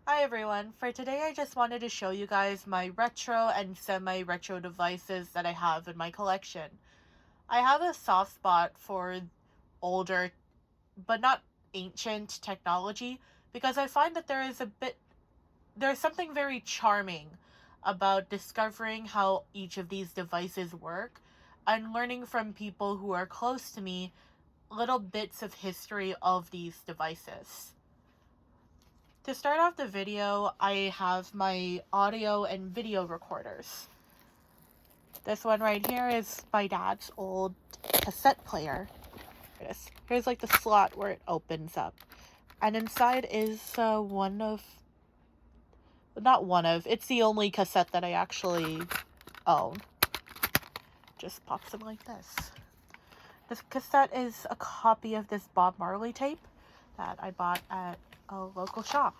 Hi everyone, for today I just wanted to show you guys my retro and semi-retro devices that I have in my collection. I have a soft spot for older, but not ancient technology because I find that there's something very charming about discovering how each of these devices work and learning from people who are close to me little bits of history of these devices. To start off the video, I have my audio and video recorders. This one right here is my dad's old cassette player. Here's like the slot where it opens up. And inside is it's the only cassette that I actually own. Just pops in like this. This cassette is a copy of this Bob Marley tape that I bought at a local shop.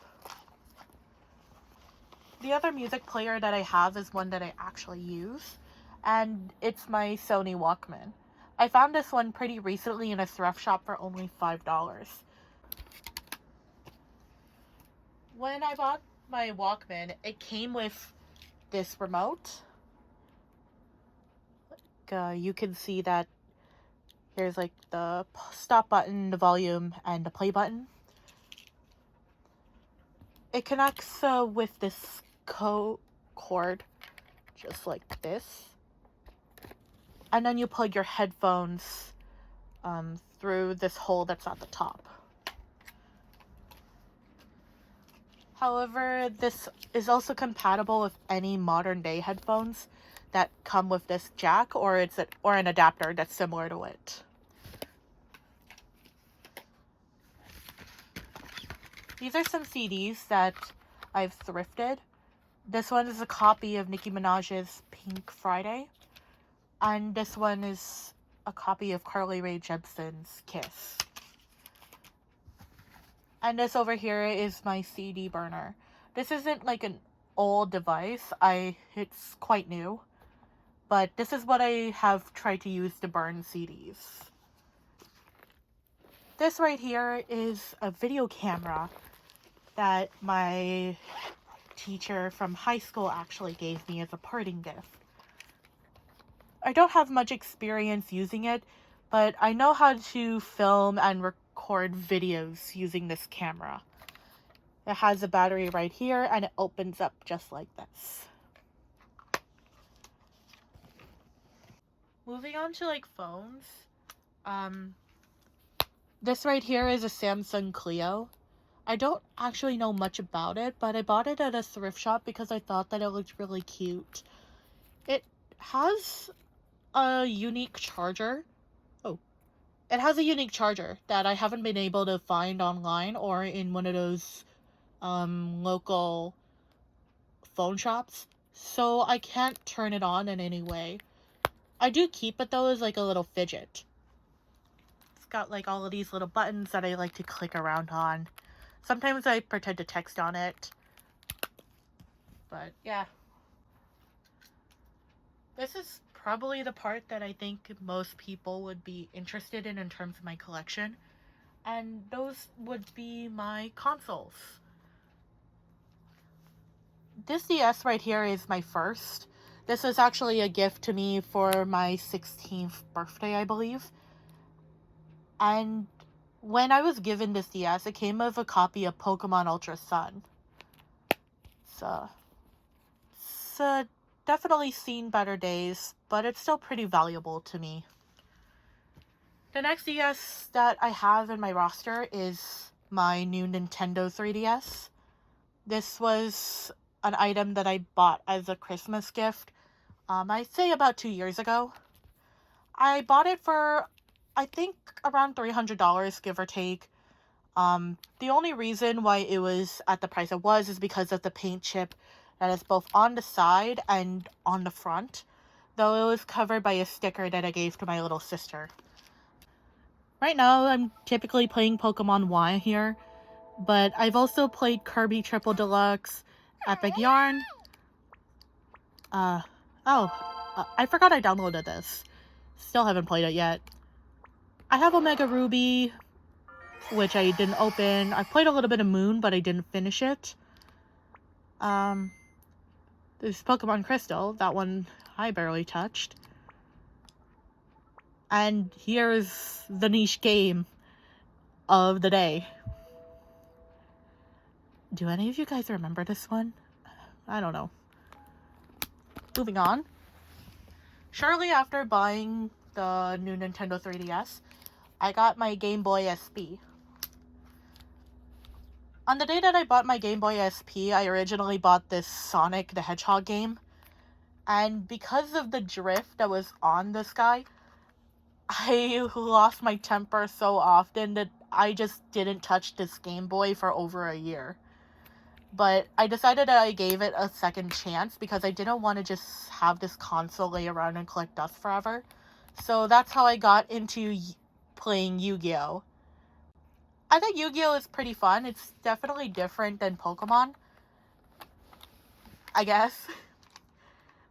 The other music player that I have is one that I actually use, and it's my Sony Walkman. I found this one pretty recently in a thrift shop for only $5. When I bought my Walkman, it came with this remote. You can see that here's like the stop button, the volume, and the play button. It connects with this cord, just like this. And then you plug your headphones through this hole that's at the top. However, this is also compatible with any modern day headphones that come with this jack or an adapter that's similar to it. These are some CDs that I've thrifted. This one is a copy of Nicki Minaj's Pink Friday, and this one is a copy of Carly Rae Jepsen's Kiss. And this over here is my CD burner. This isn't like an old device. It's quite new. But this is what I have tried to use to burn CDs. This right here is a video camera that my teacher from high school actually gave me as a parting gift. I don't have much experience using it, but I know how to film and record videos using this camera. It has a battery right here and it opens up just like this. Moving on to like phones. This right here is a Samsung Clio. I don't actually know much about it, but I bought it at a thrift shop because I thought that it looked really cute. It has a unique charger. It has a unique charger that I haven't been able to find online or in one of those local phone shops, so I can't turn it on in any way. I do keep it though as like a little fidget. It's got like all of these little buttons that I like to click around on. Sometimes I pretend to text on it, but yeah. This is probably the part that I think most people would be interested in terms of my collection, and those would be my consoles. This DS right here is my first. This was actually a gift to me for my 16th birthday, I believe. And when I was given this DS, it came with a copy of Pokemon Ultra Sun. It's definitely seen better days, but it's still pretty valuable to me. The next DS that I have in my roster is my new Nintendo 3DS. This was an item that I bought as a Christmas gift, I'd say about 2 years ago. I bought it for, I think, around $300, give or take. The only reason why it was at the price it was is because of the paint chip that is both on the side and on the front, though it was covered by a sticker that I gave to my little sister. Right now, I'm typically playing Pokemon Y here, but I've also played Kirby Triple Deluxe, Epic Yarn. I forgot I downloaded this. Still haven't played it yet. I have Omega Ruby, which I didn't open. I played a little bit of Moon, but I didn't finish it. There's Pokemon Crystal, that one I barely touched. And here's the niche game of the day. Do any of you guys remember this one? I don't know. Moving on. Shortly after buying the new Nintendo 3DS, I got my Game Boy SP. On the day that I bought my Game Boy SP, I originally bought this Sonic the Hedgehog game. And because of the drift that was on this guy, I lost my temper so often that I just didn't touch this Game Boy for over a year. But I decided that I gave it a second chance because I didn't want to just have this console lay around and collect dust forever. So that's how I got into playing Yu-Gi-Oh! I think Yu-Gi-Oh! Is pretty fun. It's definitely different than Pokemon, I guess.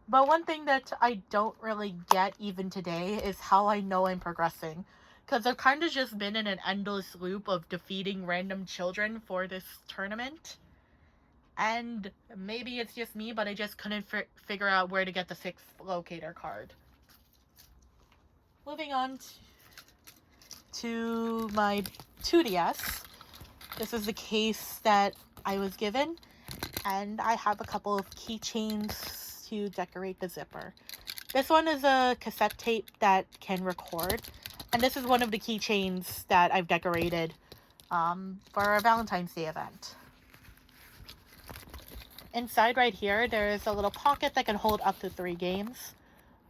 But one thing that I don't really get even today is how I know I'm progressing. Because I've kind of just been in an endless loop of defeating random children for this tournament. And maybe it's just me, but I just couldn't figure out where to get the 6th locator card. Moving on to my 2DS. This is the case that I was given. And I have a couple of keychains to decorate the zipper. This one is a cassette tape that can record. And this is one of the keychains that I've decorated for a Valentine's Day event. Inside right here, there is a little pocket that can hold up to 3 games.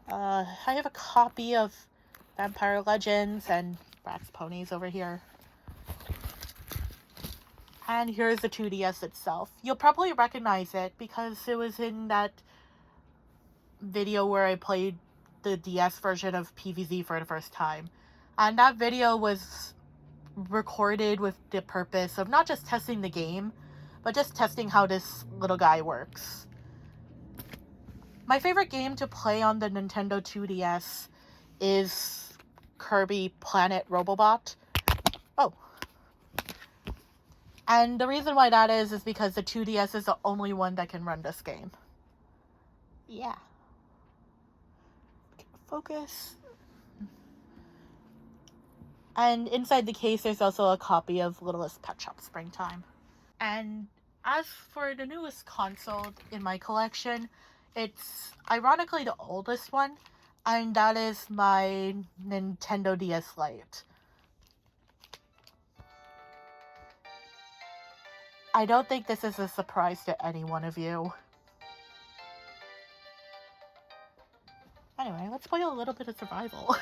I have a copy of Vampire Legends and Bratz Ponies over here. And here's the 2DS itself. You'll probably recognize it because it was in that video where I played the DS version of PvZ for the first time. And that video was recorded with the purpose of not just testing the game, but just testing how this little guy works. My favorite game to play on the Nintendo 2DS is Kirby Planet Robobot. Oh. And the reason why that is because the 2DS is the only one that can run this game. Yeah. Focus. And inside the case, there's also a copy of Littlest Pet Shop Springtime. And as for the newest console in my collection, it's ironically the oldest one, and that is my Nintendo DS Lite. I don't think this is a surprise to any one of you. Anyway, let's play a little bit of survival.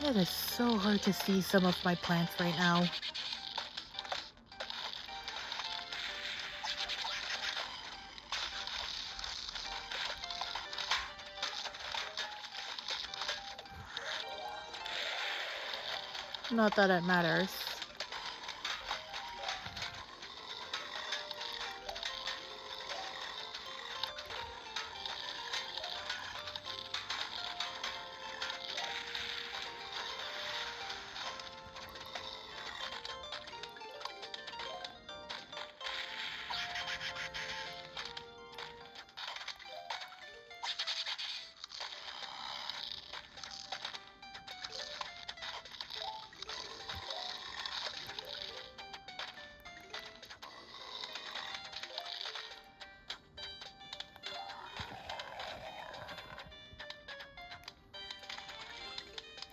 It is so hard to see some of my plants right now. Not that it matters.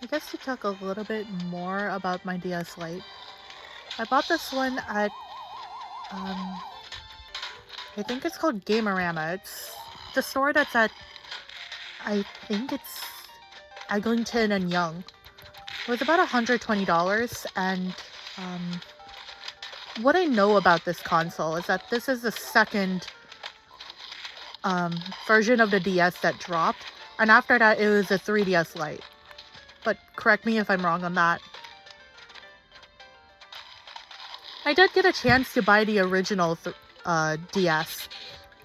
I guess to talk a little bit more about my DS Lite. I bought this one at, I think it's called Gamerama. It's the store that's at, I think it's Eglinton and Young. It was about $120, and what I know about this console is that this is the second version of the DS that dropped, and after that it was a 3DS Lite. But correct me if I'm wrong on that. I did get a chance to buy the original DS,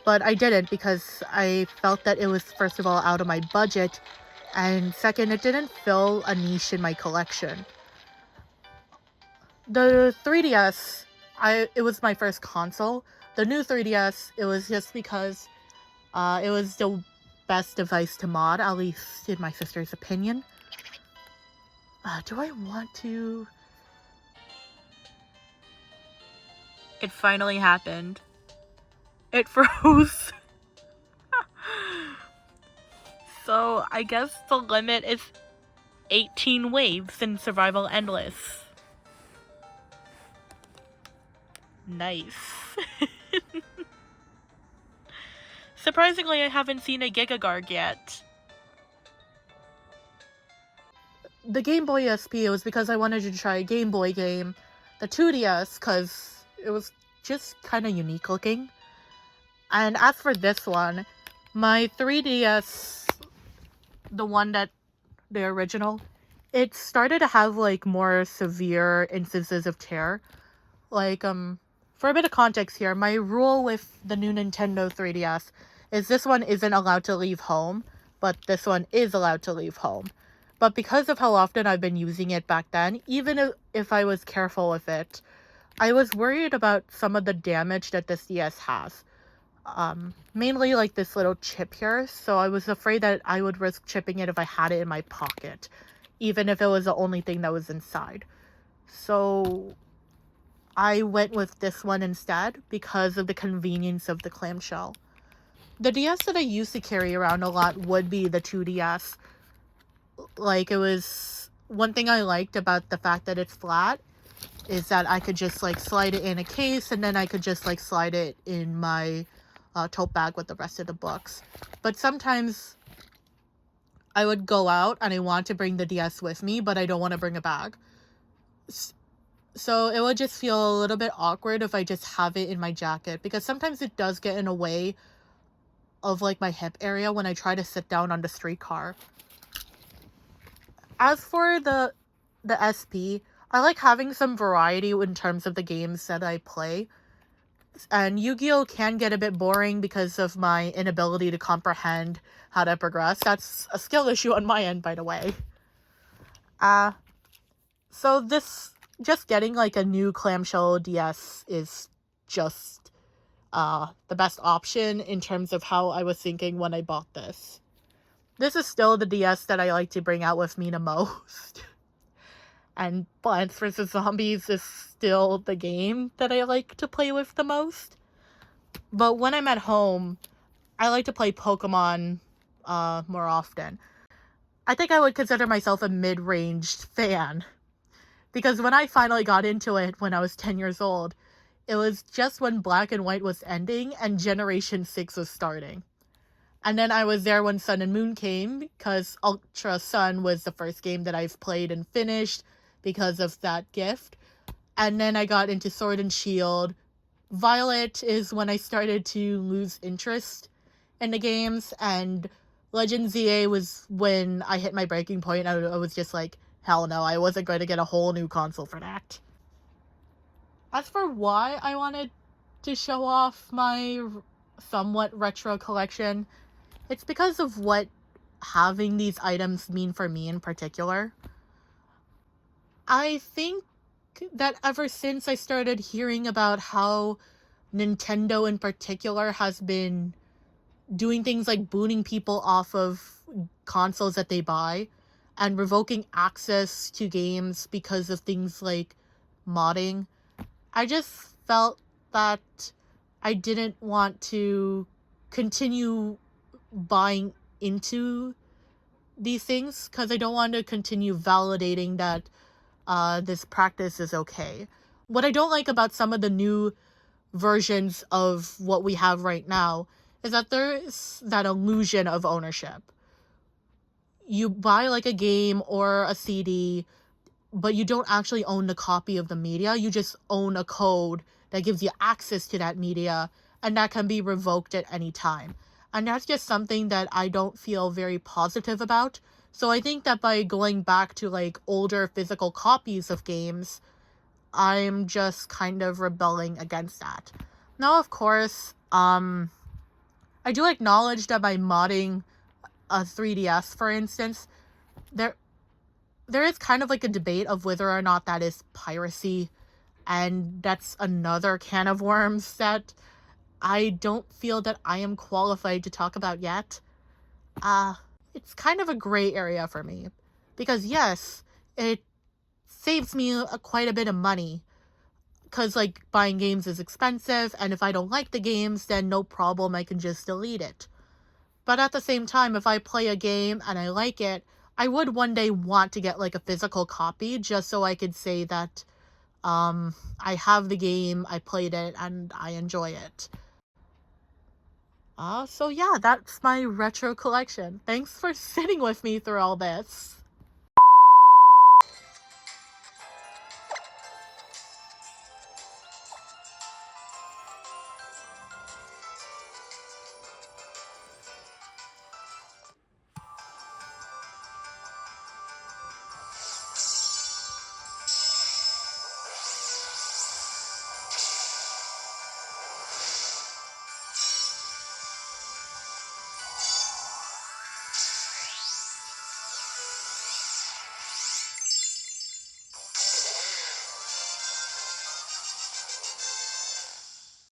but I didn't because I felt that it was, first of all, out of my budget, and second, it didn't fill a niche in my collection. The 3DS, it was my first console. The new 3DS, it was just because it was the best device to mod, at least in my sister's opinion. Do I want to... It finally happened. It froze. So I guess the limit is 18 waves in Survival Endless. Nice. Surprisingly, I haven't seen a Gigagarg yet. The Game Boy SP, it was because I wanted to try a Game Boy game. The 2DS, because it was just kind of unique looking. And as for this one, my 3DS, the original, it started to have like more severe instances of tear. Like, for a bit of context here, my rule with the new Nintendo 3DS is this one isn't allowed to leave home, but this one is allowed to leave home. But because of how often I've been using it back then, even if I was careful with it, I was worried about some of the damage that this DS has. Mainly like this little chip here, so I was afraid that I would risk chipping it if I had it in my pocket, even if it was the only thing that was inside. So I went with this one instead because of the convenience of the clamshell. The DS that I used to carry around a lot would be the 2DS. Like, it was... One thing I liked about the fact that it's flat is that I could just, like, slide it in a case, and then I could just, like, slide it in my tote bag with the rest of the books. But sometimes I would go out and I want to bring the DS with me, but I don't want to bring a bag. So it would just feel a little bit awkward if I just have it in my jacket, because sometimes it does get in a way of, like, my hip area when I try to sit down on the streetcar. As for the SP, I like having some variety in terms of the games that I play. And Yu-Gi-Oh! Can get a bit boring because of my inability to comprehend how to progress. That's a skill issue on my end, by the way. So just getting, like, a new clamshell DS is just the best option in terms of how I was thinking when I bought this. This is still the DS that I like to bring out with me the most. And Plants vs. Zombies is still the game that I like to play with the most. But when I'm at home, I like to play Pokemon more often. I think I would consider myself a mid-ranged fan. Because when I finally got into it when I was 10 years old, it was just when Black and White was ending and Generation 6 was starting. And then I was there when Sun and Moon came, because Ultra Sun was the first game that I've played and finished because of that gift. And then I got into Sword and Shield. Violet is when I started to lose interest in the games, and Legend ZA was when I hit my breaking point. I was just like, hell no, I wasn't going to get a whole new console for that. As for why I wanted to show off my somewhat retro collection, it's because of what having these items mean for me in particular. I think that ever since I started hearing about how Nintendo in particular has been doing things like booting people off of consoles that they buy and revoking access to games because of things like modding, I just felt that I didn't want to continue buying into these things because I don't want to continue validating that this practice is okay. What I don't like about some of the new versions of what we have right now is that there's that illusion of ownership. You buy like a game or a CD, but you don't actually own the copy of the media. You just own a code that gives you access to that media, and that can be revoked at any time. And that's just something that I don't feel very positive about. So I think that by going back to like older physical copies of games, I'm just kind of rebelling against that. Now, of course, I do acknowledge that by modding a 3DS, for instance, there is kind of like a debate of whether or not that is piracy, and that's another can of worms that I don't feel that I am qualified to talk about yet. It's kind of a gray area for me, because yes, it saves me quite a bit of money, because like buying games is expensive, and if I don't like the games, then no problem, I can just delete it. But at the same time, if I play a game and I like it, I would one day want to get like a physical copy just so I could say that I have the game, I played it, and I enjoy it. So yeah, that's my retro collection. Thanks for sitting with me through all this.